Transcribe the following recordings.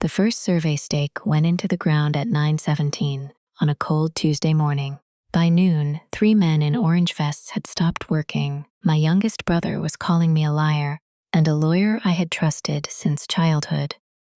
The first survey stake went into the ground at 9:17 on a cold Tuesday morning. By noon, 3 men in orange vests had stopped working. My youngest brother was calling me a liar, and a lawyer I had trusted since childhood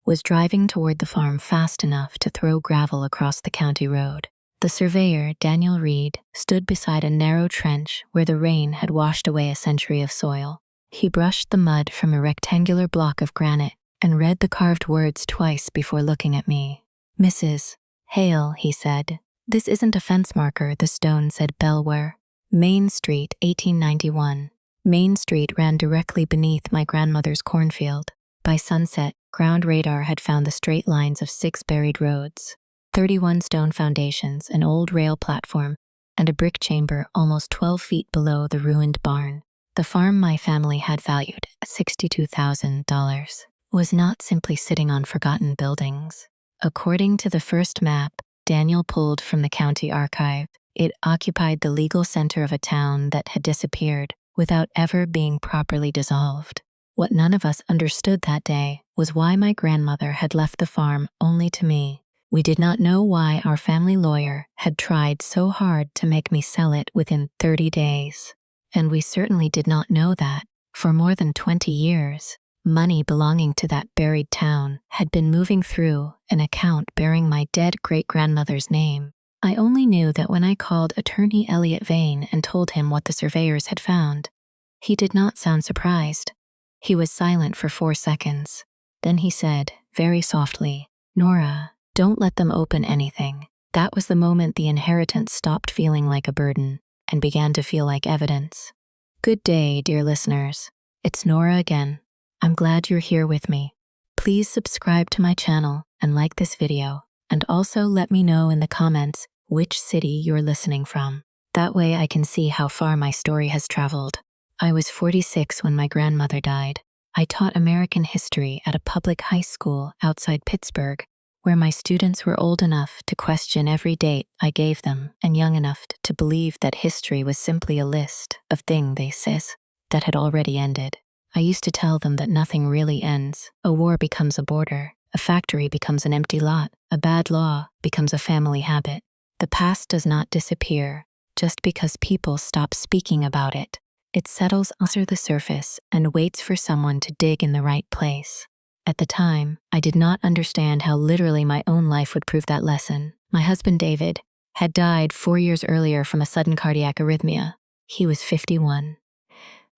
was driving toward the farm fast enough to throw gravel across the county road. The surveyor, Daniel Reed, stood beside a narrow trench where the rain had washed away a century of soil. He brushed the mud from a rectangular block of granite and read the carved words twice before looking at me. "Mrs. Hale," he said. "This isn't a fence marker," the stone said Belware. Main Street, 1891. Main Street ran directly beneath my grandmother's cornfield. By sunset, ground radar had found the straight lines of 6 buried roads, 31 stone foundations, an old rail platform, and a brick chamber almost 12 feet below the ruined barn. The farm my family had valued at $62,000 was not simply sitting on forgotten buildings. According to the first map Daniel pulled from the county archive, it occupied the legal center of a town that had disappeared without ever being properly dissolved. What none of us understood that day was why my grandmother had left the farm only to me. We did not know why our family lawyer had tried so hard to make me sell it within 30 days. And we certainly did not know that, for more than 20 years, money belonging to that buried town had been moving through an account bearing my dead great-grandmother's name. I only knew that when I called Attorney Elliot Vane and told him what the surveyors had found. He did not sound surprised. He was silent for 4 seconds. Then he said, very softly, "Nora, don't let them open anything." That was the moment the inheritance stopped feeling like a burden and began to feel like evidence. Good day, dear listeners. It's Nora again. I'm glad you're here with me. Please subscribe to my channel and like this video, and also let me know in the comments which city you're listening from. That way I can see how far my story has traveled. I was 46 when my grandmother died. I taught American history at a public high school outside Pittsburgh, where my students were old enough to question every date I gave them and young enough to believe that history was simply a list of things they says that had already ended. I used to tell them that nothing really ends. A war becomes a border, a factory becomes an empty lot, a bad law becomes a family habit. The past does not disappear just because people stop speaking about it. It settles under the surface and waits for someone to dig in the right place. At the time, I did not understand how literally my own life would prove that lesson. My husband, David, had died 4 years earlier from a sudden cardiac arrhythmia. He was 51.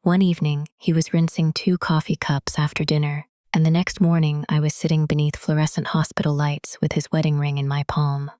One evening, he was rinsing 2 coffee cups after dinner, and the next morning I was sitting beneath fluorescent hospital lights with his wedding ring in my palm.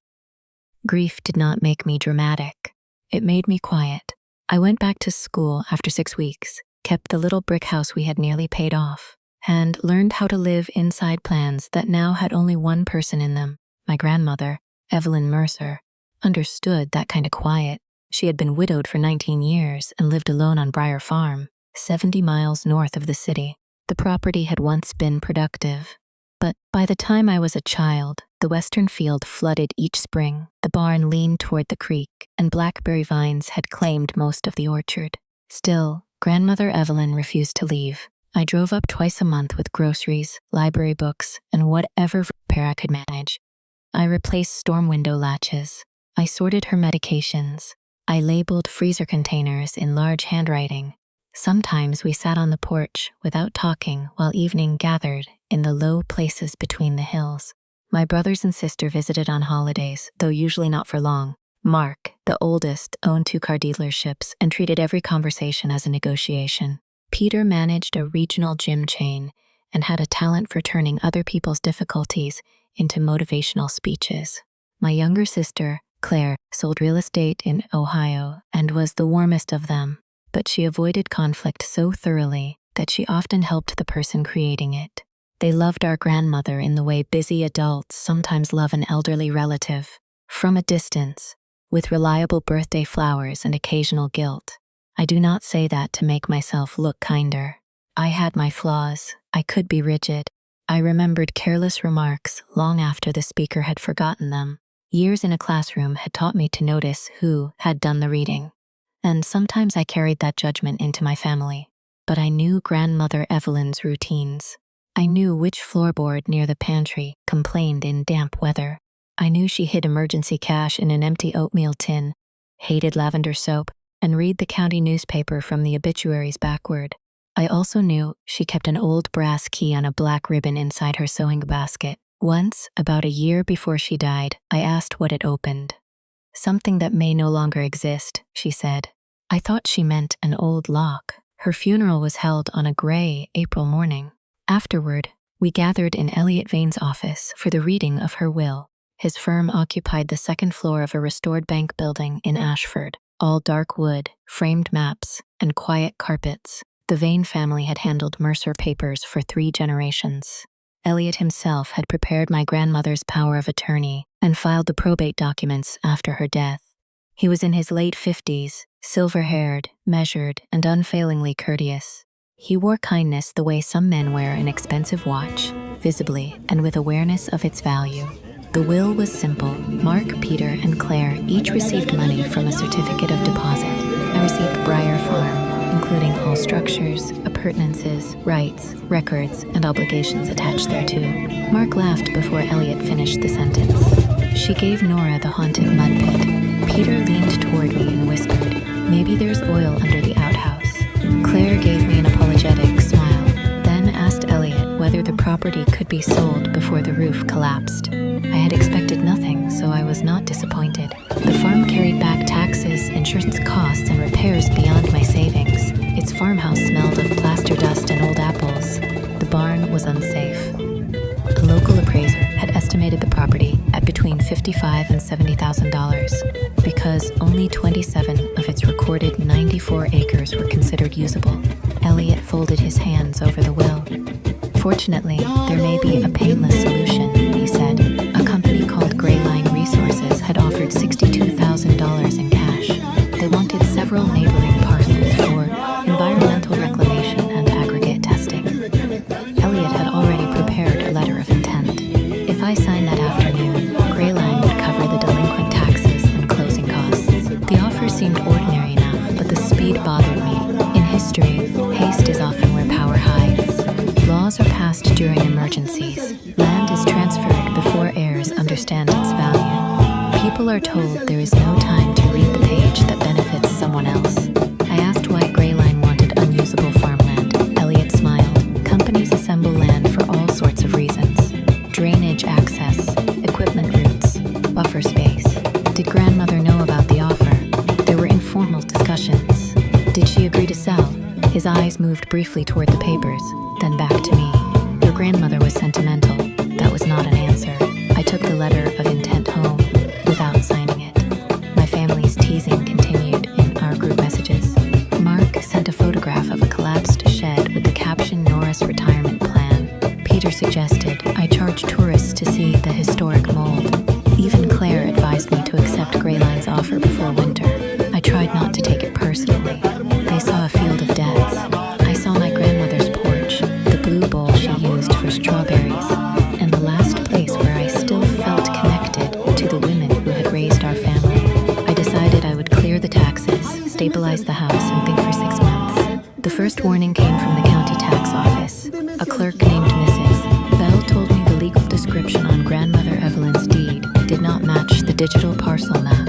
Grief did not make me dramatic. It made me quiet. I went back to school after 6 weeks, kept the little brick house we had nearly paid off, and learned how to live inside plans that now had only one person in them. My grandmother, Evelyn Mercer, understood that kind of quiet. She had been widowed for 19 years and lived alone on Briar Farm, 70 miles north of the city. The property had once been productive, but by the time I was a child, the western field flooded each spring, the barn leaned toward the creek, and blackberry vines had claimed most of the orchard. Still, Grandmother Evelyn refused to leave. I drove up twice a month with groceries, library books, and whatever repair I could manage. I replaced storm window latches. I sorted her medications. I labeled freezer containers in large handwriting. Sometimes we sat on the porch without talking while evening gathered in the low places between the hills. My brothers and sister visited on holidays, though usually not for long. Mark, the oldest, owned 2 car dealerships and treated every conversation as a negotiation. Peter managed a regional gym chain and had a talent for turning other people's difficulties into motivational speeches. My younger sister, Claire, sold real estate in Ohio and was the warmest of them, but she avoided conflict so thoroughly that she often helped the person creating it. They loved our grandmother in the way busy adults sometimes love an elderly relative, from a distance, with reliable birthday flowers and occasional guilt. I do not say that to make myself look kinder. I had my flaws. I could be rigid. I remembered careless remarks long after the speaker had forgotten them. Years in a classroom had taught me to notice who had done the reading, and sometimes I carried that judgment into my family. But I knew Grandmother Evelyn's routines. I knew which floorboard near the pantry complained in damp weather. I knew she hid emergency cash in an empty oatmeal tin, hated lavender soap, and read the county newspaper from the obituaries backward. I also knew she kept an old brass key on a black ribbon inside her sewing basket. Once, about a year before she died, I asked what it opened. "Something that may no longer exist," she said. I thought she meant an old lock. Her funeral was held on a gray April morning. Afterward, we gathered in Elliot Vane's office for the reading of her will. His firm occupied the second floor of a restored bank building in Ashford, all dark wood, framed maps, and quiet carpets. The Vane family had handled Mercer papers for 3 generations. Elliot himself had prepared my grandmother's power of attorney and filed the probate documents after her death. He was in his late 50s, silver-haired, measured, and unfailingly courteous. He wore kindness the way some men wear an expensive watch, visibly and with awareness of its value. The will was simple. Mark, Peter, and Claire each received money from a certificate of deposit. I received Briar Farm, including all structures, appurtenances, rights, records, and obligations attached thereto. Mark laughed before Elliot finished the sentence. She gave Nora the haunted mud pit. Peter leaned toward me and whispered, "Maybe there's oil under the outhouse." Claire gave me an apologetic smile, then asked Elliot whether the property could be sold before the roof collapsed. I had expected nothing, so I was not disappointed. The farm carried back taxes, insurance costs, and repairs beyond my savings. Its farmhouse smelled of plaster dust and old apples. The barn was unsafe. A local appraiser had estimated the property at between $55,000 and $70,000 because only 27 of its recorded 94 acres were considered usable. Elliot folded his hands over the will. "Fortunately, there may be a painless solution," he said. A company called Grayline Resources had offered $62,000 in cash. They wanted several neighboring parcels for environmental reclamation and aggregate testing. Elliot had already prepared a letter of intent. If I signed that afternoon, Grayline would cover the delinquent taxes and closing costs. The offer seemed ordinary enough, but the speed bothered me. In history, haste is often where power hides. Laws are passed during emergencies. Land is transferred before heirs understand its value. People are told there is no time to read the page that benefits someone else. I asked why Grayline wanted unusable farmland. Elliot smiled. Companies assemble land for all sorts of reasons. Drainage access, equipment routes, buffer space. Did grandmother know about the offer? There were informal discussions. Did she agree to sell? His eyes moved briefly toward the papers, then back to me. Your grandmother was sentimental. That was not an answer. I took the letter of intent home without signing it. My family's teasing continued in our group messages. Mark sent a photograph of a collapsed shed with the caption "Norris Retirement Plan." Peter suggested I charge tourists to see the historic mold. Even Claire advised me to accept Grayline's offer before winter. I tried not to take it personally. They saw a field of deads. I saw my grandmother's porch, the blue bowl she used for strawberries, and the last place where I still felt connected to the women who had raised our family. I decided I would clear the taxes, stabilize the house, and think for 6 months. The first warning came from the county tax office. A clerk named Mrs. Bell told me the legal description on grandmother Evelyn's deed did not match the digital parcel map.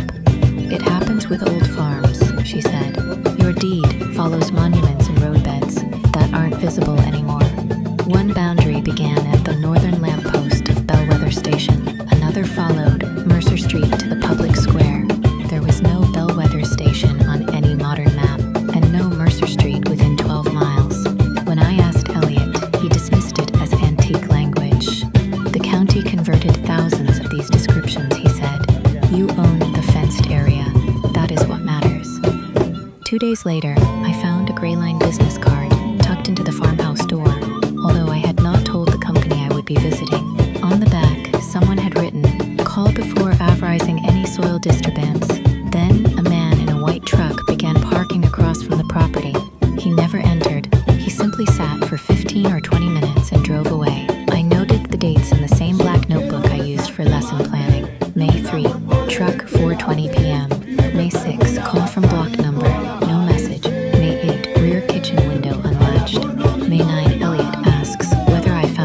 "It happens with old farms," she said. "Your deed follows monuments and roadbeds that aren't visible anymore." One boundary began at the northern lamppost of Bellwether Station. Another followed Mercer Street to the public square. There was no Bellwether Station on any modern map, and no Mercer Street within 12 miles. When I asked Elliot, he dismissed it as antique language. "The county converted thousands of these descriptions," he said. "You own the fenced area. That is what matters." 2 days later, I found a Grayline business card tucked into the farmhouse door, although I had not told the company I would be visiting. On the back, someone had written, "Call before authorizing any soil disturbance." Then a man in a white truck began parking across from the property. He never entered. He simply sat for 15 or 20 minutes and drove away. I noted the dates in the same black notebook I used for lesson planning. May 3, truck 4:20 p.m. May 6, call from block number, no message. May 8, rear kitchen window unlatched. May 9, Elliot asks whether I found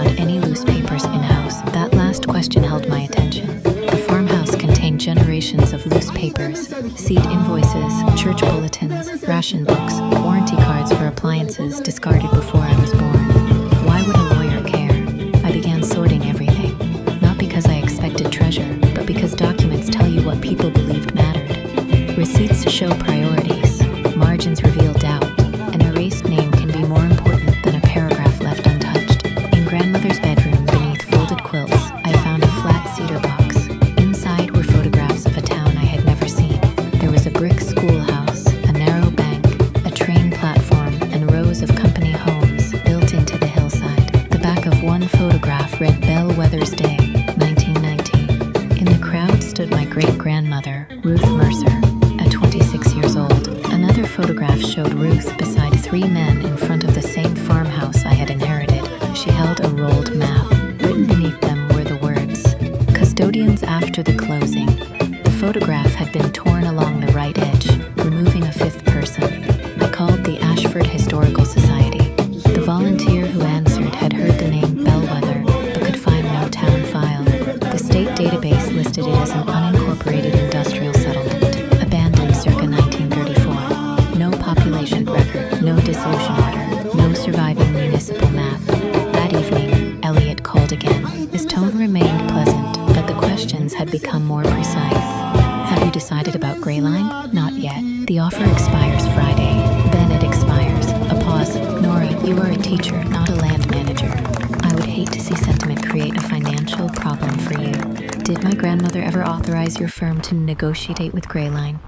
question held my attention. The farmhouse contained generations of loose papers, seed invoices, church bulletins, ration books, warranty cards for appliances discarded before I was born. Why would a lawyer care? I began sorting everything, not because I expected treasure, but because documents tell you what people believed mattered. Receipts show priorities, margins reveal doubt. An erased name can be more important than a paragraph left untouched. In grandmother's bedroom, beneath folded quilts, I found a flat cedar box. Inside were photographs of a town I had never seen. There was a brick schoolhouse, a narrow bank, a train platform, and rows of company homes built into the hillside. The back of one photograph read Bellwether's Day, 1919. In the crowd stood my great-grandmother, Ruth Mercer, at 26 years old. Another photograph showed Ruth beside three men in front of the same farmhouse I had inherited. She held a rolled map. Written beneath them were the words, "Custodians after the closing." The photograph had been torn along the right edge, removing a fifth person. I called the Ashford Historical Society. The volunteer who answered had heard the name Bellwether, but could find no town file. The state database listed it as an unincorporated industrial settlement, abandoned circa 1934. No population record, no dissolution order, no surviving municipal map. That evening, Elliot called again. His tone remained pleasant, but the questions had become more precise. "Have you decided about Grey Line?" "Not yet. The offer expires Friday. Then it expires." A pause. "Nora, you are a teacher, not a land manager. I would hate to see sentiment create a financial problem for you. Did my grandmother ever authorize your firm to negotiate with Grey Line?"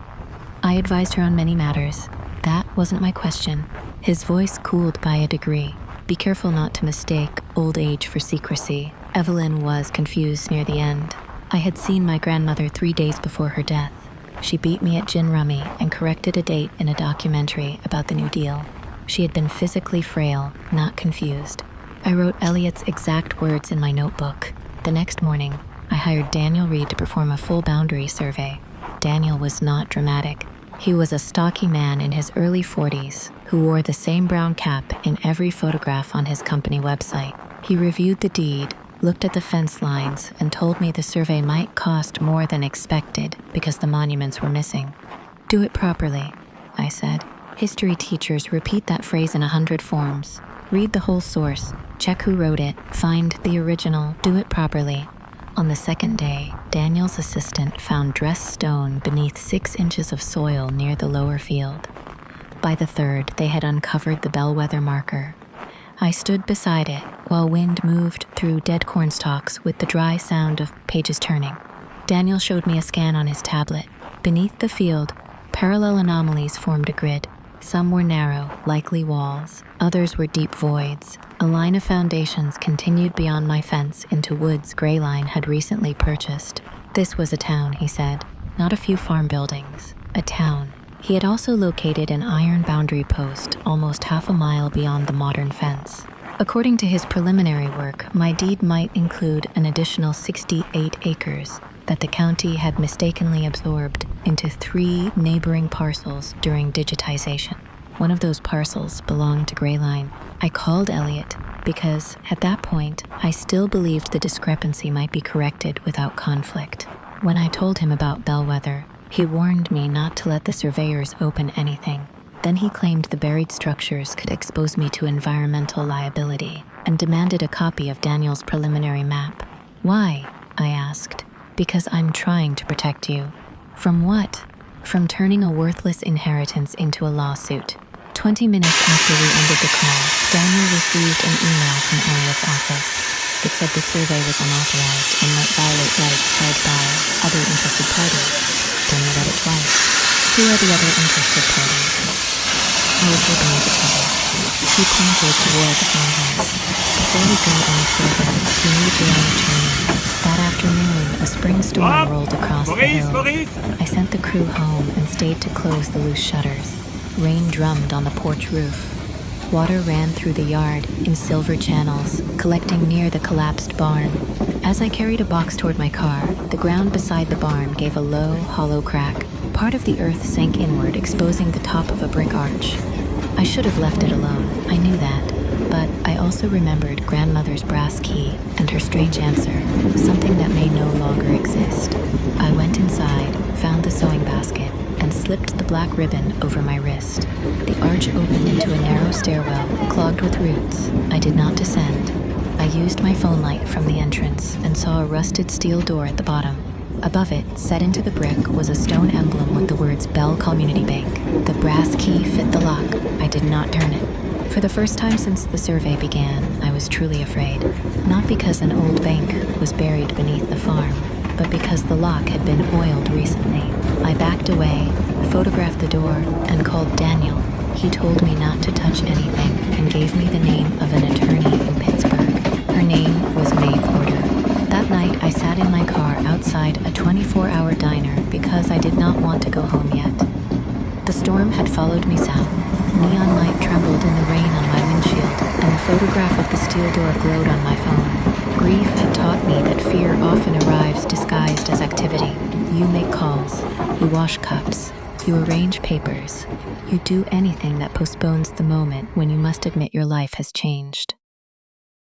I advised her on many matters. That wasn't my question. His voice cooled by a degree. "Be careful not to mistake old age for secrecy." Evelyn was confused near the end. I had seen my grandmother 3 days before her death. She beat me at gin rummy and corrected a date in a documentary about the New Deal. She had been physically frail, not confused. I wrote Elliot's exact words in my notebook. The next morning, I hired Daniel Reed to perform a full boundary survey. Daniel was not dramatic. He was a stocky man in his early 40s who wore the same brown cap in every photograph on his company website. He reviewed the deed, looked at the fence lines, and told me the survey might cost more than expected because the monuments were missing. "Do it properly," I said. History teachers repeat that phrase in 100 forms. Read the whole source, check who wrote it, find the original, do it properly. On the second day, Daniel's assistant found dressed stone beneath 6 inches of soil near the lower field. By the third, they had uncovered the bellwether marker. I stood beside it while wind moved through dead corn stalks with the dry sound of pages turning. Daniel showed me a scan on his tablet. Beneath the field, parallel anomalies formed a grid. Some were narrow, likely walls. Others were deep voids. A line of foundations continued beyond my fence into woods Grey Line had recently purchased. This was a town, he said, not a few farm buildings. A town. He had also located an iron boundary post almost half a mile beyond the modern fence. According to his preliminary work, my deed might include an additional 68 acres that the county had mistakenly absorbed into 3 neighboring parcels during digitization. One of those parcels belonged to Grey Line. I called Elliot because, at that point, I still believed the discrepancy might be corrected without conflict. When I told him about Bellwether, he warned me not to let the surveyors open anything. Then he claimed the buried structures could expose me to environmental liability and demanded a copy of Daniel's preliminary map. "Why?" I asked. "Because I'm trying to protect you." "From what?" "From turning a worthless inheritance into a lawsuit." 20 minutes after we ended the call, Daniel received an email from Elliot's office. It said the survey was unauthorized and might violate rights held by other interested parties. Daniel read it twice. "Who are the other interested parties?" I was hoping he could tell. He pointed toward the farmhouse. "Before we go any further, we need your own attorney." That afternoon, a spring storm rolled across the hills. I sent the crew home and stayed to close the loose shutters. Rain drummed on the porch roof. Water ran through the yard in silver channels, collecting near the collapsed barn. As I carried a box toward my car, the ground beside the barn gave a low, hollow crack. Part of the earth sank inward, exposing the top of a brick arch. I should have left it alone, I knew that. But I also remembered grandmother's brass key and her strange answer, something that may no longer exist. I went inside, found the sewing basket, and slipped the black ribbon over my wrist. The arch opened into a narrow stairwell, clogged with roots. I did not descend. I used my phone light from the entrance and saw a rusted steel door at the bottom. Above it, set into the brick, was a stone emblem with the words Bell Community Bank. The brass key fit the lock. I did not turn it. For the first time since the survey began, I was truly afraid. Not because an old bank was buried beneath the farm, but because the lock had been oiled recently. I backed away, photographed the door, and called Daniel. He told me not to touch anything and gave me the name of an attorney in Pittsburgh. Her name was May Porter. That night, I sat in my car outside a 24-hour diner because I did not want to go home yet. The storm had followed me south. Neon light trembled in the rain on my windshield, and the photograph of the steel door glowed on my phone. Grief had taught me that fear often arrives disguised as activity. You make calls, you wash cups, you arrange papers, you do anything that postpones the moment when you must admit your life has changed.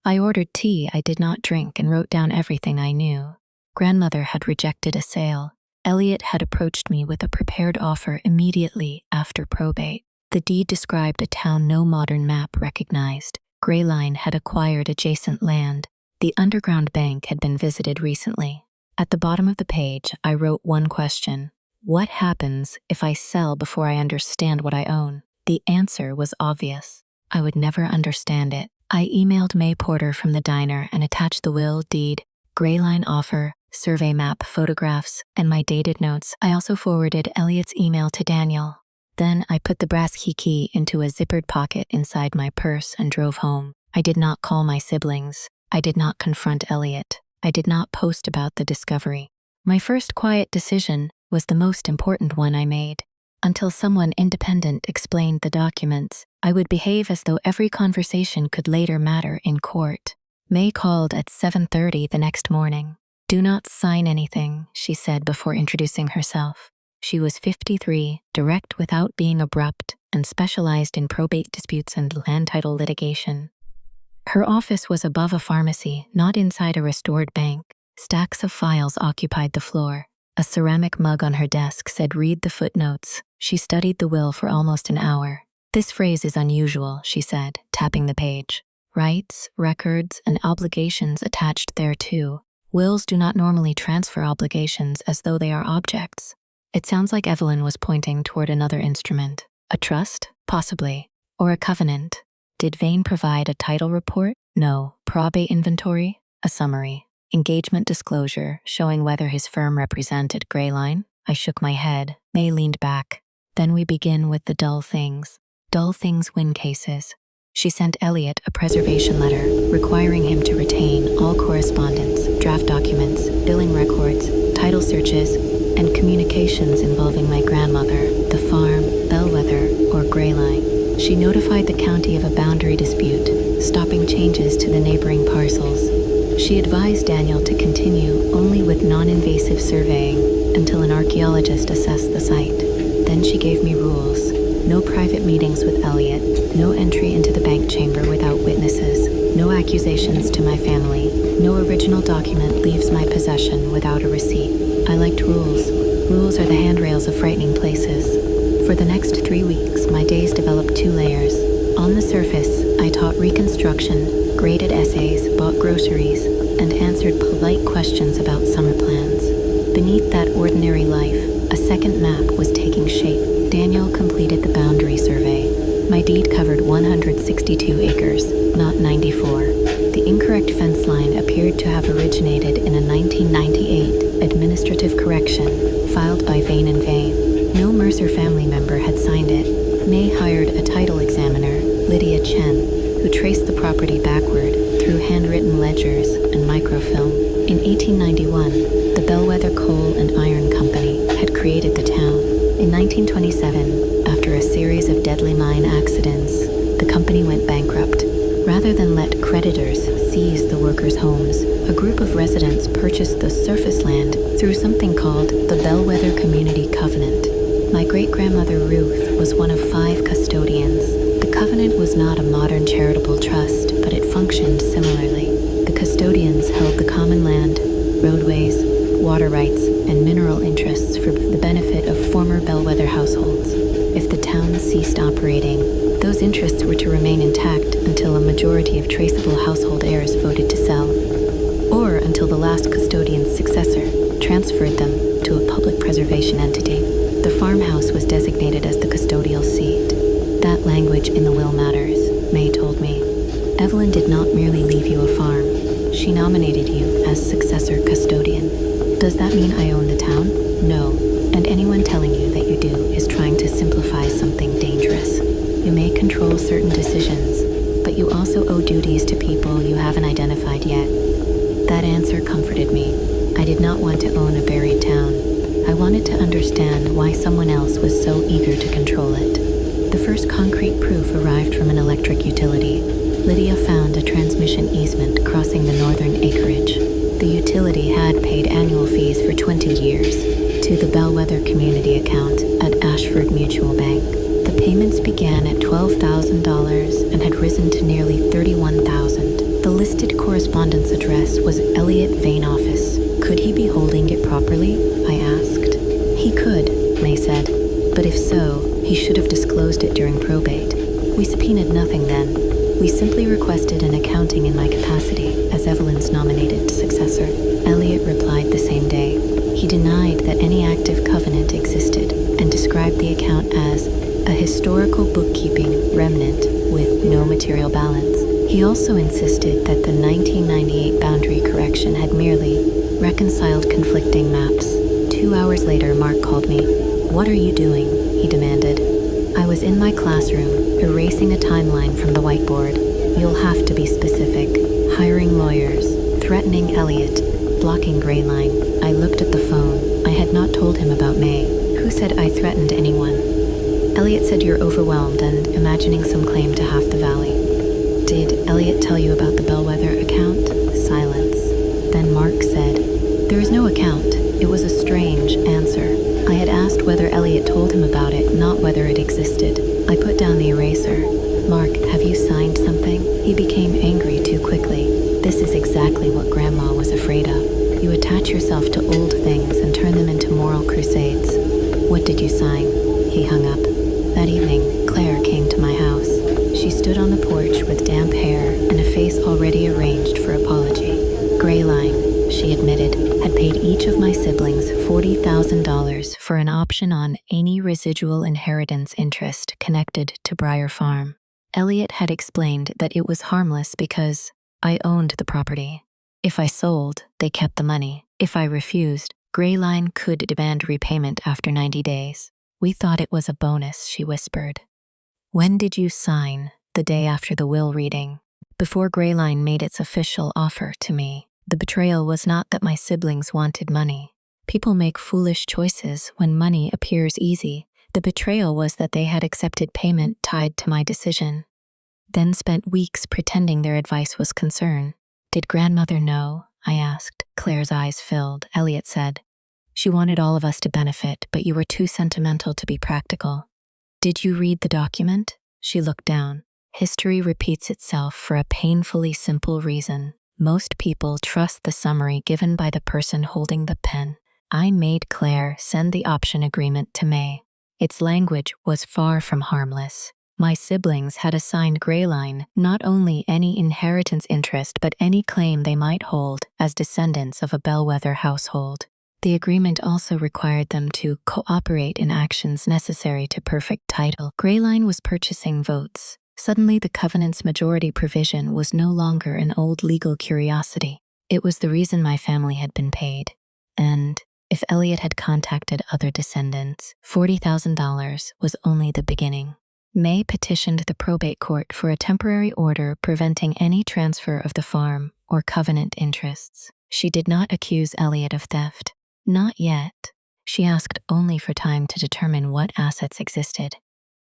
I ordered tea I did not drink and wrote down everything I knew. Grandmother had rejected a sale. Elliot had approached me with a prepared offer immediately after probate. The deed described a town no modern map recognized. Grayline had acquired adjacent land. The underground bank had been visited recently. At the bottom of the page, I wrote one question. What happens if I sell before I understand what I own? The answer was obvious. I would never understand it. I emailed May Porter from the diner and attached the will, deed, Grayline offer, survey map, photographs, and my dated notes. I also forwarded Elliot's email to Daniel. Then I put the brass key into a zippered pocket inside my purse and drove home. I did not call my siblings. I did not confront Elliot. I did not post about the discovery. My first quiet decision was the most important one I made. Until someone independent explained the documents, I would behave as though every conversation could later matter in court. May called at 7:30 the next morning. Do not sign anything, she said before introducing herself. She was 53, direct without being abrupt, and specialized in probate disputes and land title litigation. Her office was above a pharmacy, not inside a restored bank. Stacks of files occupied the floor. A ceramic mug on her desk said, "Read the footnotes." She studied the will for almost an hour. "This phrase is unusual," she said, tapping the page. "Rights, records, and obligations attached thereto. Wills do not normally transfer obligations as though they are objects." It sounds like Evelyn was pointing toward another instrument. A trust? Possibly. Or a covenant. Did Vane provide a title report? No. Probate inventory? A summary. Engagement disclosure, showing whether his firm represented Grayline? I shook my head. May leaned back. "Then we begin with the dull things. Dull things win cases." She sent Elliot a preservation letter requiring him to retain all correspondence, draft documents, billing records, title searches, and communications involving my grandmother, the farm, Bellwether, or Grayline. She notified the county of a boundary dispute, stopping changes to the neighboring parcels. She advised Daniel to continue only with non-invasive surveying until an archaeologist assessed the site. Then she gave me rules. No private meetings with Elliot, no entry into the bank chamber without witnesses, no accusations to my family, no original document leaves my possession without a receipt. I liked rules. Rules are the handrails of frightening places. For the next 3 weeks, my days developed 2 layers. On the surface, I taught reconstruction, graded essays, bought groceries, and answered polite questions about summer plans. Beneath that ordinary life, a second map was taking shape. Daniel completed the boundary survey. My deed covered 162 acres, not 94. The incorrect fence line appeared to have originated in a 1998 administrative correction filed by Vane and Vane. No Mercer family member had signed it. May hired a title examiner, Lydia Chen, who traced the property backward through handwritten ledgers and microfilm. In 1891, the Bellwether Coal and Iron Company had created the town. In 1927, after a series of deadly mine accidents, the company went bankrupt. Rather than let creditors seize the workers' homes, a group of residents purchased the surface land through something called the Bellwether Community Covenant. My great-grandmother Ruth was one of 5 custodians. The covenant was not a modern charitable trust, but it functioned similarly. The custodians held the common land, roadways, water rights, and mineral interests for the benefit of former bellwether households. If the town ceased operating, those interests were to remain intact until a majority of traceable household heirs voted to sell, or until the last custodian's successor transferred them to a public preservation entity. The farmhouse was designated as the custodial seat. That language in the will matters, May told me. Evelyn did not merely leave you a farm. She nominated you as successor custodian. Does that mean I own the town? No, and anyone telling you that you do is trying to simplify something dangerous. You may control certain decisions, but you also owe duties to people you haven't identified yet. That answer comforted me. I did not want to own a buried town. I wanted to understand why someone else was so eager to control it. The first concrete proof arrived from an electric utility. Lydia found a transmission easement crossing the northern acreage. The utility had paid annual fees for 20 years to the Bellwether Community account at Ashford Mutual Bank. The payments began at $12,000 and had risen to nearly $31,000. The listed correspondence address was Elliot Vane Office. Could he be holding it properly? I asked. He could, May said, but if so, he should have disclosed it during probate. We subpoenaed nothing then. We simply requested an accounting in my capacity as Evelyn's nominated successor. Elliot replied the same day. He denied that any active covenant existed and described the account as a historical bookkeeping remnant with no material balance. He also insisted that the 1998 boundary correction had merely reconciled conflicting maps. 2 hours later, Mark called me. "What are you doing?" he demanded. I was in my classroom, erasing a timeline from the whiteboard. You'll have to be specific. Hiring lawyers, threatening Elliot, blocking Gray Line. I looked at the phone. I had not told him about May. Who said I threatened anyone? Elliot said you're overwhelmed and imagining some claim to half the valley. Did Elliot tell you about the Bellwether account? Silence. Then Mark said, there is no account. It was a strange answer. I had asked whether Elliot told him about it, not whether it existed. I put down the eraser. Mark, have you signed something? He became angry too quickly. This is exactly what Grandma was afraid of. You attach yourself to old things and turn them into moral crusades. What did you sign? He hung up. That evening, Claire came to my house. She stood on the porch with damp hair and a face already arranged for apology. Gray Line, she admitted, had paid each of my siblings $40,000 for an option on any residual inheritance interest connected to Briar Farm. Elliot had explained that it was harmless because I owned the property. If I sold, they kept the money. If I refused, Gray Line could demand repayment after 90 days. We thought it was a bonus, she whispered. When did you sign? The day after the will reading. Before Gray Line made its official offer to me. The betrayal was not that my siblings wanted money. People make foolish choices when money appears easy. The betrayal was that they had accepted payment tied to my decision, then spent weeks pretending their advice was concern. Did grandmother know? I asked. Claire's eyes filled. Elliot said, she wanted all of us to benefit, but you were too sentimental to be practical. Did you read the document? She looked down. History repeats itself for a painfully simple reason. Most people trust the summary given by the person holding the pen. I made Claire send the option agreement to May. Its language was far from harmless. My siblings had assigned Gray Line not only any inheritance interest but any claim they might hold as descendants of a Bellwether household. The agreement also required them to cooperate in actions necessary to perfect title. Gray Line was purchasing votes. Suddenly, the covenant's majority provision was no longer an old legal curiosity. It was the reason my family had been paid. And if Elliot had contacted other descendants, $40,000 was only the beginning. May petitioned the probate court for a temporary order preventing any transfer of the farm or covenant interests. She did not accuse Elliot of theft. Not yet. She asked only for time to determine what assets existed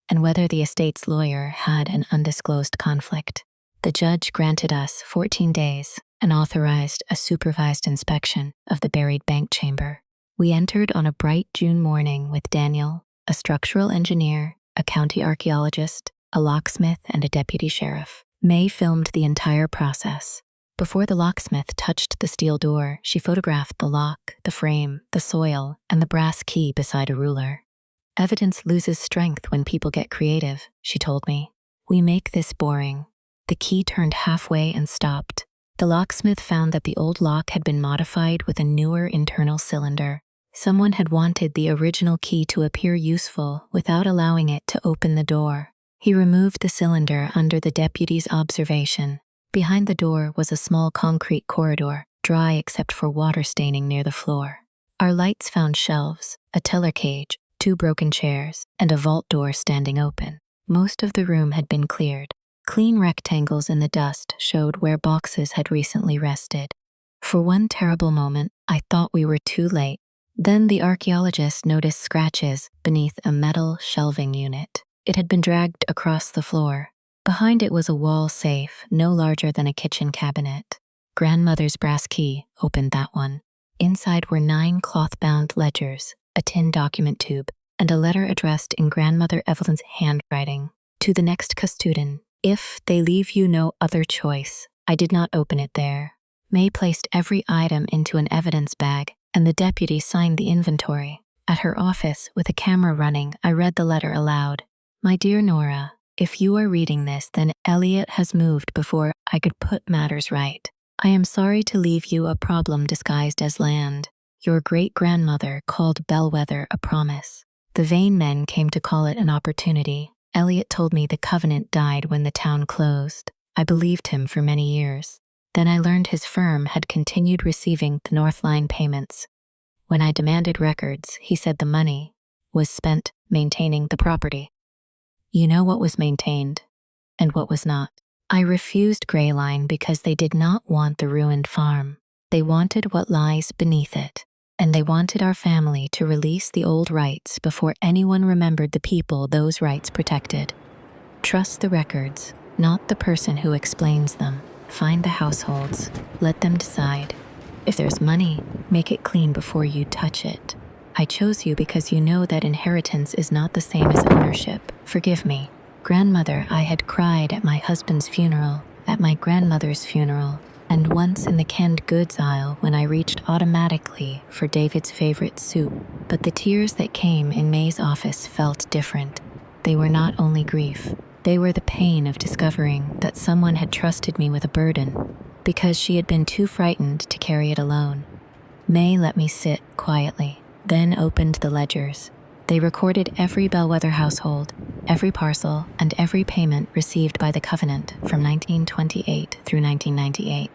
and whether the estate's lawyer had an undisclosed conflict. The judge granted us 14 days and authorized a supervised inspection of the buried bank chamber. We entered on a bright June morning with Daniel, a structural engineer, a county archaeologist, a locksmith, and a deputy sheriff. May filmed the entire process. Before the locksmith touched the steel door, she photographed the lock, the frame, the soil, and the brass key beside a ruler. "Evidence loses strength when people get creative," she told me. "We make this boring." The key turned halfway and stopped. The locksmith found that the old lock had been modified with a newer internal cylinder. Someone had wanted the original key to appear useful without allowing it to open the door. He removed the cylinder under the deputy's observation. Behind the door was a small concrete corridor, dry except for water staining near the floor. Our lights found shelves, a teller cage, 2 broken chairs, and a vault door standing open. Most of the room had been cleared. Clean rectangles in the dust showed where boxes had recently rested. For one terrible moment, I thought we were too late. Then the archaeologist noticed scratches beneath a metal shelving unit. It had been dragged across the floor. Behind it was a wall safe, no larger than a kitchen cabinet. Grandmother's brass key opened that one. Inside were 9 cloth-bound ledgers, a tin document tube, and a letter addressed in Grandmother Evelyn's handwriting. "To the next custodian, if they leave you no other choice." I did not open it there. May placed every item into an evidence bag, and the deputy signed the inventory. At her office, with a camera running, I read the letter aloud. "My dear Nora, if you are reading this, then Elliot has moved before I could put matters right. I am sorry to leave you a problem disguised as land. Your great-grandmother called Bellwether a promise. The vain men came to call it an opportunity. Elliot told me the covenant died when the town closed. I believed him for many years. Then I learned his firm had continued receiving the North Line payments. When I demanded records, he said the money was spent maintaining the property. You know what was maintained and what was not. I refused Gray Line because they did not want the ruined farm. They wanted what lies beneath it, and they wanted our family to release the old rights before anyone remembered the people those rights protected. Trust the records, not the person who explains them. Find the households. Let them decide. If there's money, make it clean before you touch it. I chose you because you know that inheritance is not the same as ownership. Forgive me. Grandmother, I had cried at my husband's funeral, at my grandmother's funeral, and once in the canned goods aisle when I reached automatically for David's favorite soup. But the tears that came in May's office felt different. They were not only grief. They were the pain of discovering that someone had trusted me with a burden because she had been too frightened to carry it alone. May let me sit quietly, then opened the ledgers. They recorded every Bellwether household, every parcel, and every payment received by the Covenant from 1928 through 1998.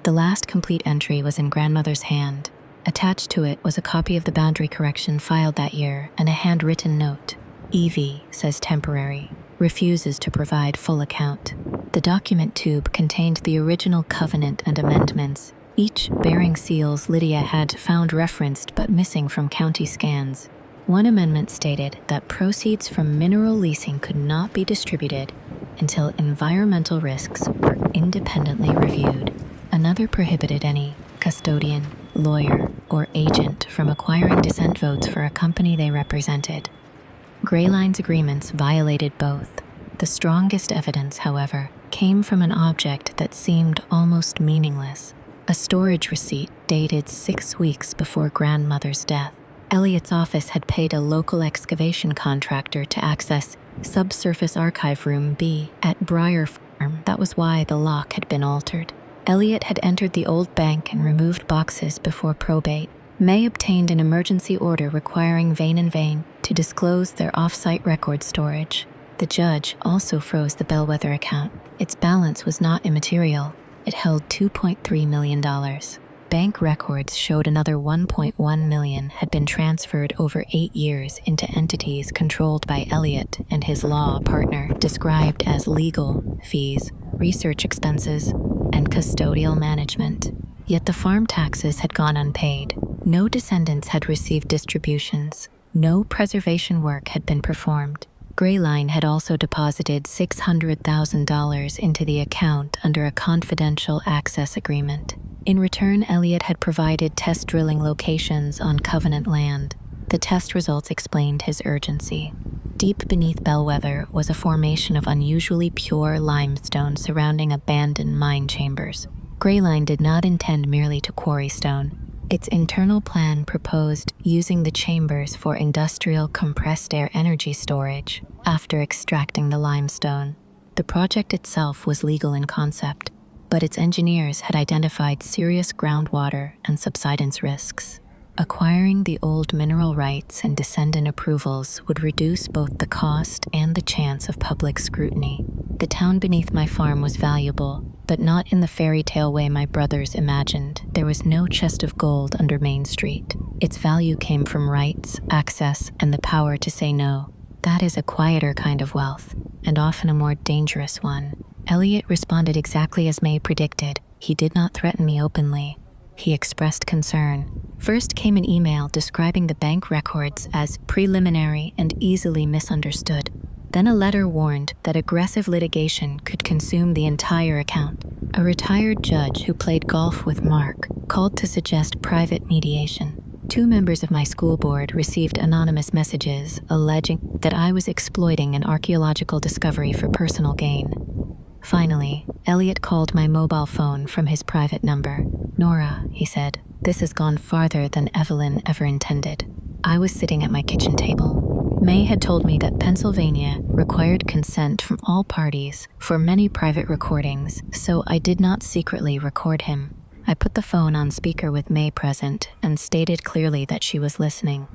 The last complete entry was in Grandmother's hand. Attached to it was a copy of the boundary correction filed that year and a handwritten note. Evie says temporary, refuses to provide full account. The document tube contained the original covenant and amendments, each bearing seals Lydia had found referenced but missing from county scans. One amendment stated that proceeds from mineral leasing could not be distributed until environmental risks were independently reviewed. Another prohibited any custodian, lawyer, or agent from acquiring dissent votes for a company they represented. Gray Line's agreements violated both. The strongest evidence, however, came from an object that seemed almost meaningless, a storage receipt dated 6 weeks before Grandmother's death. Elliot's office had paid a local excavation contractor to access Subsurface Archive Room B at Briar Farm. That was why the lock had been altered. Elliot had entered the old bank and removed boxes before probate. May obtained an emergency order requiring Vane and Vane to disclose their off-site record storage. The judge also froze the Bellwether account. Its balance was not immaterial. It held $2.3 million. Bank records showed another $1.1 million had been transferred over 8 years into entities controlled by Elliot and his law partner, described as legal fees, research expenses, and custodial management. Yet the farm taxes had gone unpaid. No descendants had received distributions. No preservation work had been performed. Gray Line had also deposited $600,000 into the account under a confidential access agreement. In return, Elliot had provided test drilling locations on Covenant land. The test results explained his urgency. Deep beneath Bellwether was a formation of unusually pure limestone surrounding abandoned mine chambers. Greyline did not intend merely to quarry stone. Its internal plan proposed using the chambers for industrial compressed air energy storage after extracting the limestone. The project itself was legal in concept, but its engineers had identified serious groundwater and subsidence risks. Acquiring the old mineral rights and descendant approvals would reduce both the cost and the chance of public scrutiny. The town beneath my farm was valuable, but not in the fairy tale way my brothers imagined. There was no chest of gold under Main Street. Its value came from rights, access, and the power to say no. That is a quieter kind of wealth, and often a more dangerous one. Elliot responded exactly as May predicted. He did not threaten me openly. He expressed concern. First came an email describing the bank records as preliminary and easily misunderstood. Then a letter warned that aggressive litigation could consume the entire account. A retired judge who played golf with Mark called to suggest private mediation. 2 members of my school board received anonymous messages alleging that I was exploiting an archaeological discovery for personal gain. Finally, Elliot called my mobile phone from his private number. "Nora," he said, "this has gone farther than Evelyn ever intended." I was sitting at my kitchen table. May had told me that Pennsylvania required consent from all parties for many private recordings, so I did not secretly record him. I put the phone on speaker with May present and stated clearly that she was listening.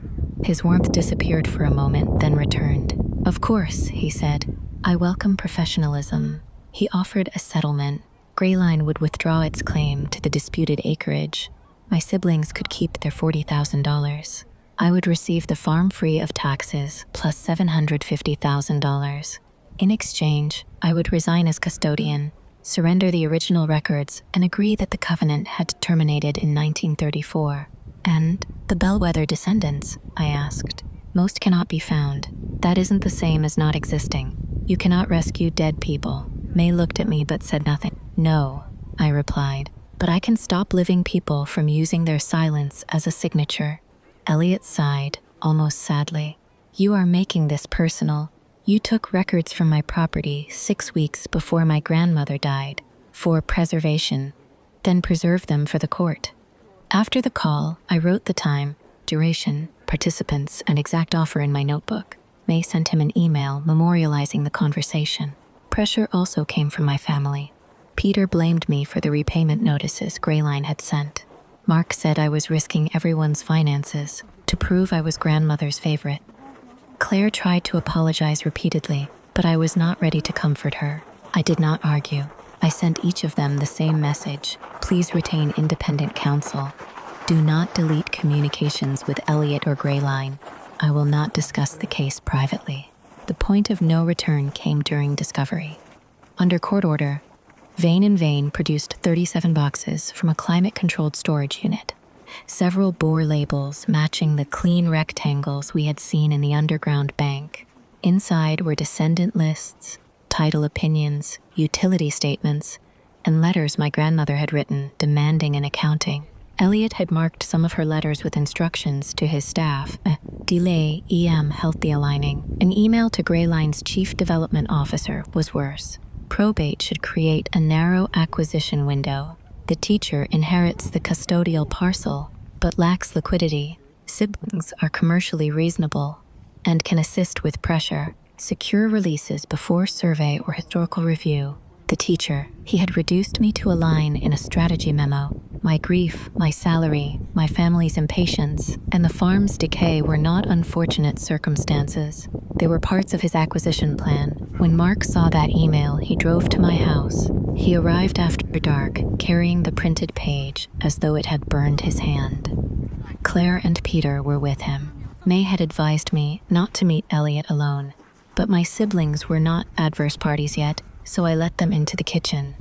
His warmth disappeared for a moment, then returned. "Of course," he said. "I welcome professionalism." He offered a settlement. Greyline would withdraw its claim to the disputed acreage. My siblings could keep their $40,000. I would receive the farm free of taxes plus $750,000. In exchange, I would resign as custodian, surrender the original records, and agree that the covenant had terminated in 1934. "And the Bellwether descendants?" I asked. "Most cannot be found. That isn't the same as not existing. You cannot rescue dead people." May looked at me but said nothing. "No," I replied, "but I can stop living people from using their silence as a signature." Elliot sighed, almost sadly. "You are making this personal. You took records from my property 6 weeks before my grandmother died, for preservation, then preserved them for the court." After the call, I wrote the time, duration, participants, and exact offer in my notebook. May sent him an email memorializing the conversation. Pressure also came from my family. Peter blamed me for the repayment notices Greyline had sent. Mark said I was risking everyone's finances to prove I was grandmother's favorite. Claire tried to apologize repeatedly, but I was not ready to comfort her. I did not argue. I sent each of them the same message: please retain independent counsel. Do not delete communications with Elliot or Greyline. I will not discuss the case privately. The point of no return came during discovery. Under court order, Vane & Vane produced 37 boxes from a climate-controlled storage unit, several bore labels matching the clean rectangles we had seen in the underground bank. Inside were descendant lists, title opinions, utility statements, and letters my grandmother had written demanding an accounting. Elliot had marked some of her letters with instructions to his staff. Delay, healthy aligning. An email to Greyline's chief development officer was worse. Probate should create a narrow acquisition window. The teacher inherits the custodial parcel, but lacks liquidity. Siblings are commercially reasonable and can assist with pressure. Secure releases before survey or historical review. The teacher, he had reduced me to a line in a strategy memo. My grief, my salary, my family's impatience, and the farm's decay were not unfortunate circumstances. They were parts of his acquisition plan. When Mark saw that email, he drove to my house. He arrived after dark, carrying the printed page as though it had burned his hand. Claire and Peter were with him. May had advised me not to meet Elliot alone, but my siblings were not adverse parties yet, so I let them into the kitchen.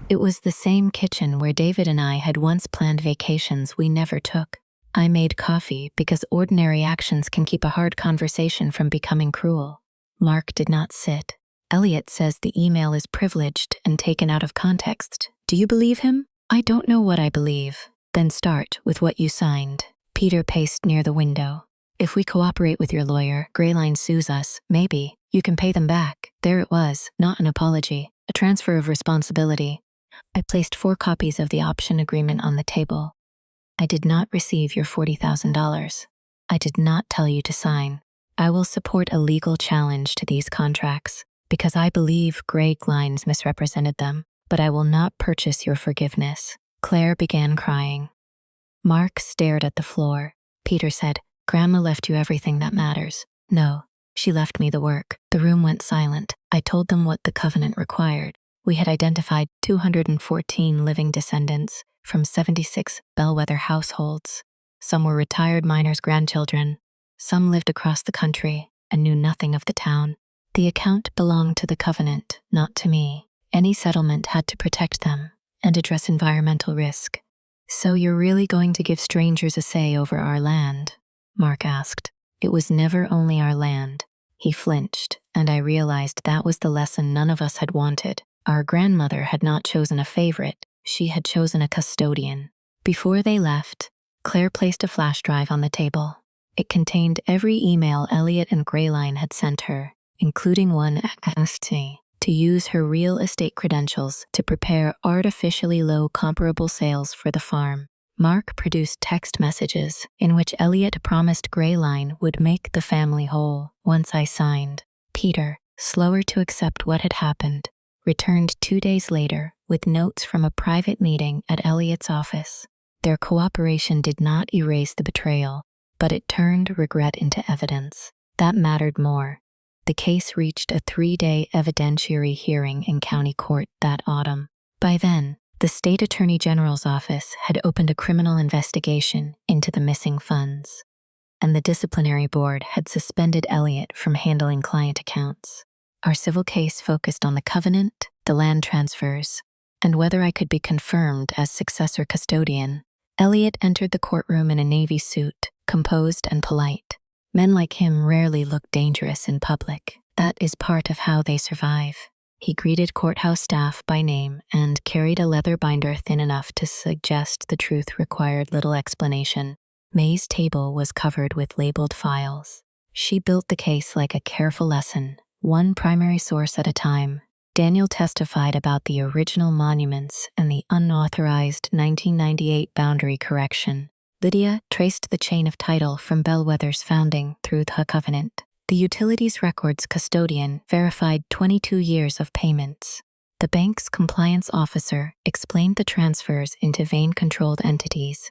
It was the same kitchen where David and I had once planned vacations we never took. I made coffee because ordinary actions can keep a hard conversation from becoming cruel. Mark did not sit. "Elliot says the email is privileged and taken out of context. Do you believe him?" "I don't know what I believe." "Then start with what you signed." Peter paced near the window. If we cooperate with your lawyer, Greyline sues us, maybe you can pay them back. There it was, not an apology, a transfer of responsibility. I placed 4 copies of the option agreement on the table. I did not receive your $40,000. I did not tell you to sign. I will support a legal challenge to these contracts because I believe Greyline misrepresented them, but I will not purchase your forgiveness. Claire began crying. Mark stared at the floor. Peter said, Grandma left you everything that matters. No, she left me the work. The room went silent. I told them what the covenant required. We had identified 214 living descendants from 76 bellwether households. Some were retired miners' grandchildren. Some lived across the country and knew nothing of the town. The account belonged to the covenant, not to me. Any settlement had to protect them and address environmental risk. So you're really going to give strangers a say over our land? Mark asked. It was never only our land. He flinched, and I realized that was the lesson none of us had wanted. Our grandmother had not chosen a favorite, she had chosen a custodian. Before they left, Claire placed a flash drive on the table. It contained every email Elliot and Greyline had sent her, including one asking to use her real estate credentials to prepare artificially low comparable sales for the farm. Mark produced text messages in which Elliot promised Greyline would make the family whole once I signed. Peter, slower to accept what had happened, returned 2 days later with notes from a private meeting at Elliot's office. Their cooperation did not erase the betrayal, but it turned regret into evidence. That mattered more. The case reached a 3-day evidentiary hearing in county court that autumn. By then, the state attorney general's office had opened a criminal investigation into the missing funds, and the disciplinary board had suspended Elliot from handling client accounts. Our civil case focused on the covenant, the land transfers, and whether I could be confirmed as successor custodian. Elliot entered the courtroom in a navy suit, composed and polite. Men like him rarely look dangerous in public. That is part of how they survive. He greeted courthouse staff by name and carried a leather binder thin enough to suggest the truth required little explanation. May's table was covered with labeled files. She built the case like a careful lesson, one primary source at a time. Daniel testified about the original monuments and the unauthorized 1998 boundary correction. Lydia traced the chain of title from Bellwether's founding through the covenant. The utilities records custodian verified 22 years of payments. The bank's compliance officer explained the transfers into vein-controlled entities.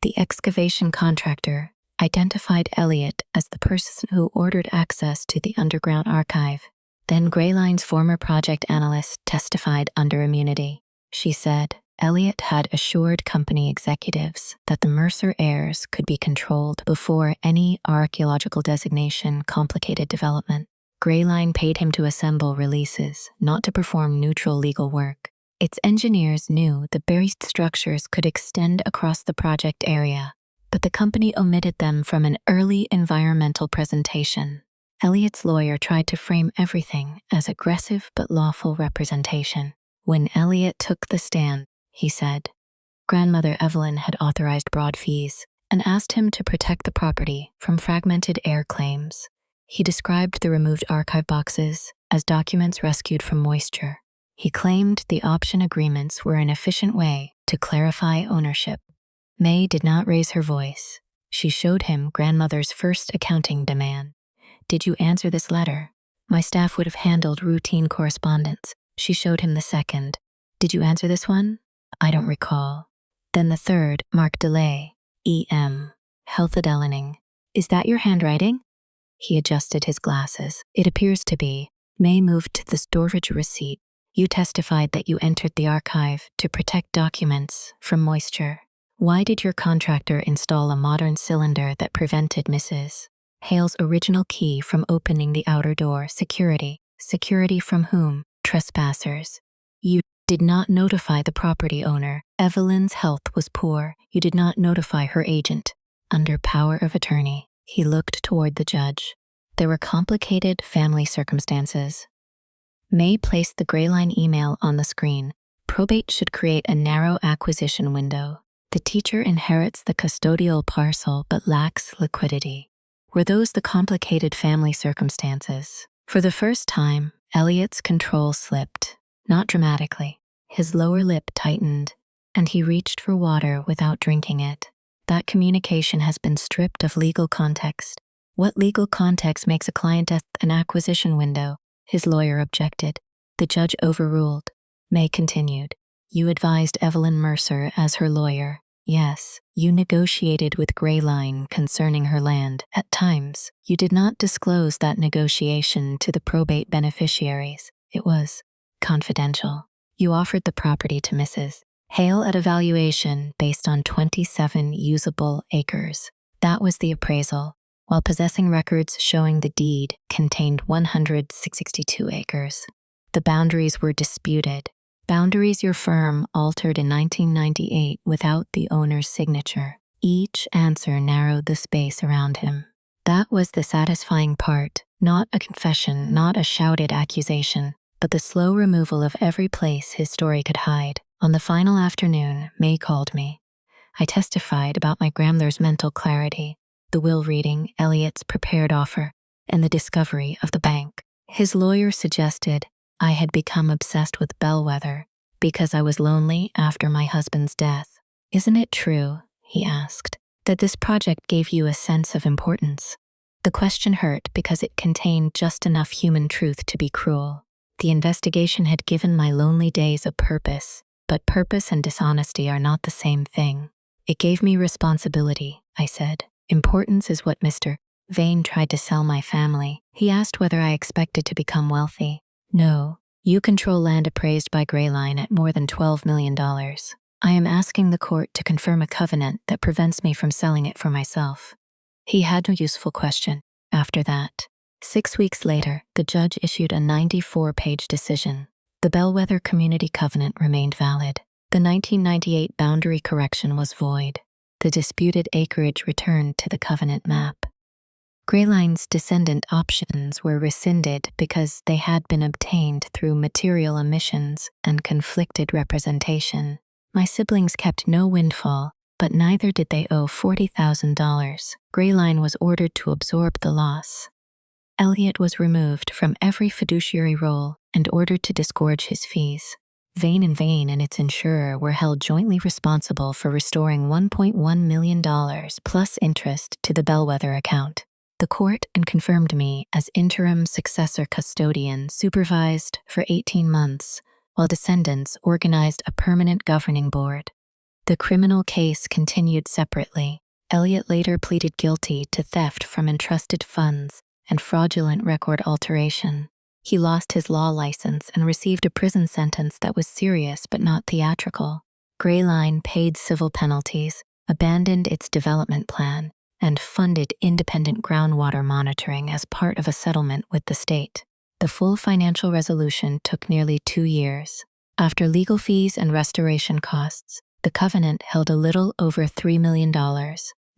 The excavation contractor identified Elliot as the person who ordered access to the underground archive. Then Greyline's former project analyst testified under immunity. She said, Elliot had assured company executives that the Mercer heirs could be controlled before any archaeological designation complicated development. Greyline paid him to assemble releases, not to perform neutral legal work. Its engineers knew the buried structures could extend across the project area, but the company omitted them from an early environmental presentation. Elliot's lawyer tried to frame everything as aggressive but lawful representation. When Elliot took the stand, he said, Grandmother Evelyn had authorized broad fees and asked him to protect the property from fragmented heir claims. He described the removed archive boxes as documents rescued from moisture. He claimed the option agreements were an efficient way to clarify ownership. May did not raise her voice. She showed him Grandmother's first accounting demand. Did you answer this letter? My staff would have handled routine correspondence. She showed him the second. Did you answer this one? I don't recall. Then the third, marked delay, EM, health adelining. Is that your handwriting? He adjusted his glasses. It appears to be. May moved to the storage receipt. You testified that you entered the archive to protect documents from moisture. Why did your contractor install a modern cylinder that prevented Mrs. Hale's original key from opening the outer door? Security. Security from whom? Trespassers. You did not notify the property owner. Evelyn's health was poor. You did not notify her agent. Under power of attorney, he looked toward the judge. There were complicated family circumstances. May placed the Greyline email on the screen. Probate should create a narrow acquisition window. The teacher inherits the custodial parcel but lacks liquidity. Were those the complicated family circumstances? For the first time, Elliot's control slipped, not dramatically. His lower lip tightened, and he reached for water without drinking it. That communication has been stripped of legal context. What legal context makes a client an acquisition window? His lawyer objected. The judge overruled. May continued. You advised Evelyn Mercer as her lawyer. Yes, you negotiated with Grayline concerning her land. At times, you did not disclose that negotiation to the probate beneficiaries. It was confidential. You offered the property to Mrs. Hale at a valuation based on 27 usable acres. That was the appraisal, while possessing records showing the deed contained 162 acres. The boundaries were disputed. Boundaries your firm altered in 1998 without the owner's signature. Each answer narrowed the space around him. That was the satisfying part, not a confession, not a shouted accusation, but the slow removal of every place his story could hide. On the final afternoon, May called me. I testified about my grandmother's mental clarity, the will reading, Elliot's prepared offer, and the discovery of the bank. His lawyer suggested I had become obsessed with Bellwether because I was lonely after my husband's death. Isn't it true, he asked, that this project gave you a sense of importance? The question hurt because it contained just enough human truth to be cruel. The investigation had given my lonely days a purpose, but purpose and dishonesty are not the same thing. It gave me responsibility, I said. Importance is what Mr. Vane tried to sell my family. He asked whether I expected to become wealthy. No, you control land appraised by Grayline at more than $12 million. I am asking the court to confirm a covenant that prevents me from selling it for myself. He had no useful question. After that, 6 weeks later, the judge issued a 94-page decision. The Bellwether Community Covenant remained valid. The 1998 boundary correction was void. The disputed acreage returned to the covenant map. Grayline's descendant options were rescinded because they had been obtained through material omissions and conflicted representation. My siblings kept no windfall, but neither did they owe $40,000. Grayline was ordered to absorb the loss. Elliot was removed from every fiduciary role and ordered to disgorge his fees. Vane and its insurer were held jointly responsible for restoring $1.1 million plus interest to the Bellwether account. The court confirmed me as interim successor custodian supervised for 18 months, while descendants organized a permanent governing board. The criminal case continued separately. Elliot later pleaded guilty to theft from entrusted funds and fraudulent record alteration. He lost his law license and received a prison sentence that was serious but not theatrical. Grayline paid civil penalties, abandoned its development plan, and funded independent groundwater monitoring as part of a settlement with the state. The full financial resolution took nearly 2 years. After legal fees and restoration costs, the covenant held a little over $3 million.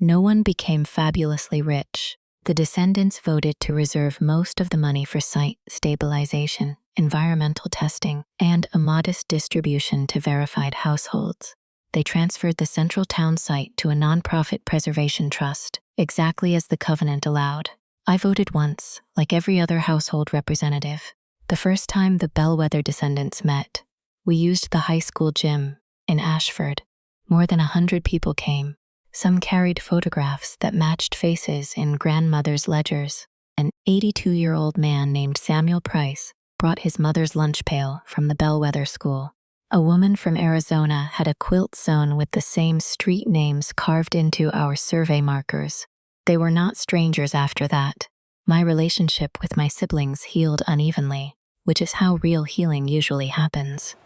No one became fabulously rich. The descendants voted to reserve most of the money for site stabilization, environmental testing, and a modest distribution to verified households. They transferred the central town site to a nonprofit preservation trust, exactly as the covenant allowed. I voted once, like every other household representative. The first time the Bellwether descendants met, we used the high school gym in Ashford. More than 100 people came. Some carried photographs that matched faces in grandmother's ledgers. An 82-year-old man named Samuel Price brought his mother's lunch pail from the Bellwether school. A woman from Arizona had a quilt sewn with the same street names carved into our survey markers. They were not strangers after that. My relationship with my siblings healed unevenly, which is how real healing usually happens.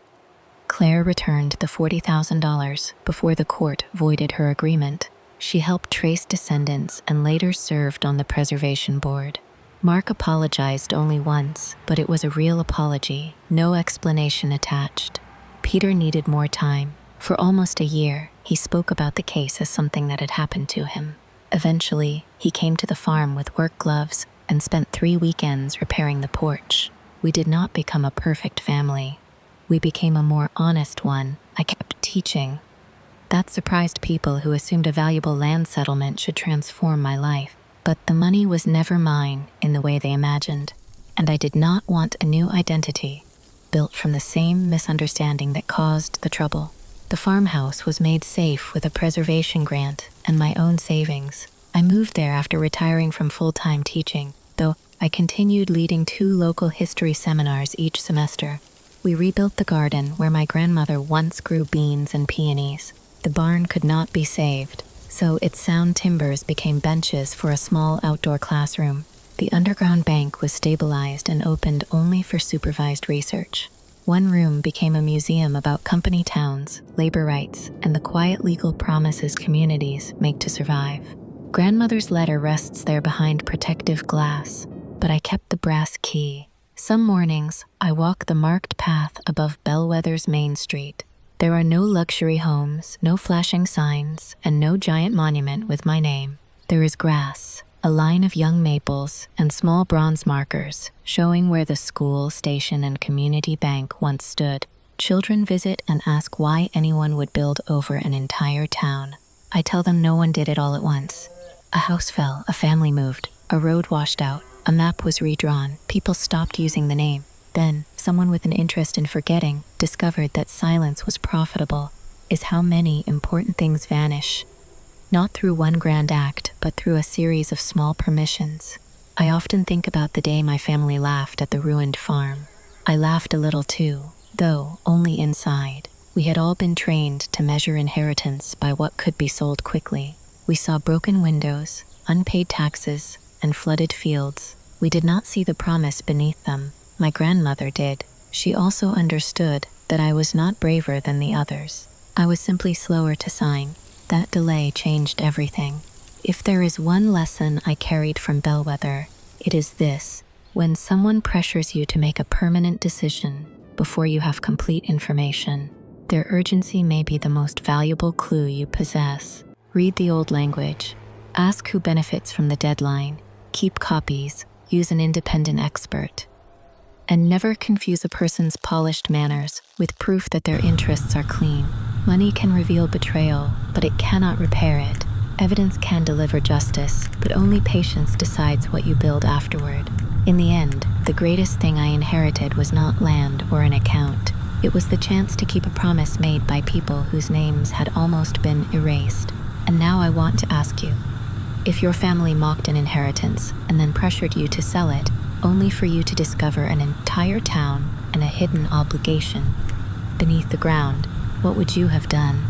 Claire returned the $40,000 before the court voided her agreement. She helped trace descendants and later served on the preservation board. Mark apologized only once, but it was a real apology, no explanation attached. Peter needed more time. For almost a year, he spoke about the case as something that had happened to him. Eventually, he came to the farm with work gloves and spent 3 weekends repairing the porch. We did not become a perfect family. We became a more honest one. I kept teaching. That surprised people who assumed a valuable land settlement should transform my life. But the money was never mine in the way they imagined, and I did not want a new identity built from the same misunderstanding that caused the trouble. The farmhouse was made safe with a preservation grant and my own savings. I moved there after retiring from full-time teaching, though I continued leading 2 local history seminars each semester. We rebuilt the garden where my grandmother once grew beans and peonies. The barn could not be saved, so its sound timbers became benches for a small outdoor classroom. The underground bank was stabilized and opened only for supervised research. One room became a museum about company towns, labor rights, and the quiet legal promises communities make to survive. Grandmother's letter rests there behind protective glass, but I kept the brass key. Some mornings, I walk the marked path above Bellwether's Main Street. There are no luxury homes, no flashing signs, and no giant monument with my name. There is grass, a line of young maples, and small bronze markers showing where the school, station, and community bank once stood. Children visit and ask why anyone would build over an entire town. I tell them no one did it all at once. A house fell, a family moved, a road washed out, a map was redrawn, people stopped using the name. Then, someone with an interest in forgetting discovered that silence was profitable. Is how many important things vanish. Not through one grand act, but through a series of small permissions. I often think about the day my family laughed at the ruined farm. I laughed a little too, though only inside. We had all been trained to measure inheritance by what could be sold quickly. We saw broken windows, unpaid taxes, and flooded fields. We did not see the promise beneath them. My grandmother did. She also understood that I was not braver than the others. I was simply slower to sign. That delay changed everything. If there is one lesson I carried from Bellwether, it is this: when someone pressures you to make a permanent decision before you have complete information, their urgency may be the most valuable clue you possess. Read the old language. Ask who benefits from the deadline. Keep copies. Use an independent expert. And never confuse a person's polished manners with proof that their interests are clean. Money can reveal betrayal, but it cannot repair it. Evidence can deliver justice, but only patience decides what you build afterward. In the end, the greatest thing I inherited was not land or an account. It was the chance to keep a promise made by people whose names had almost been erased. And now I want to ask you, if your family mocked an inheritance and then pressured you to sell it, only for you to discover an entire town and a hidden obligation beneath the ground, what would you have done?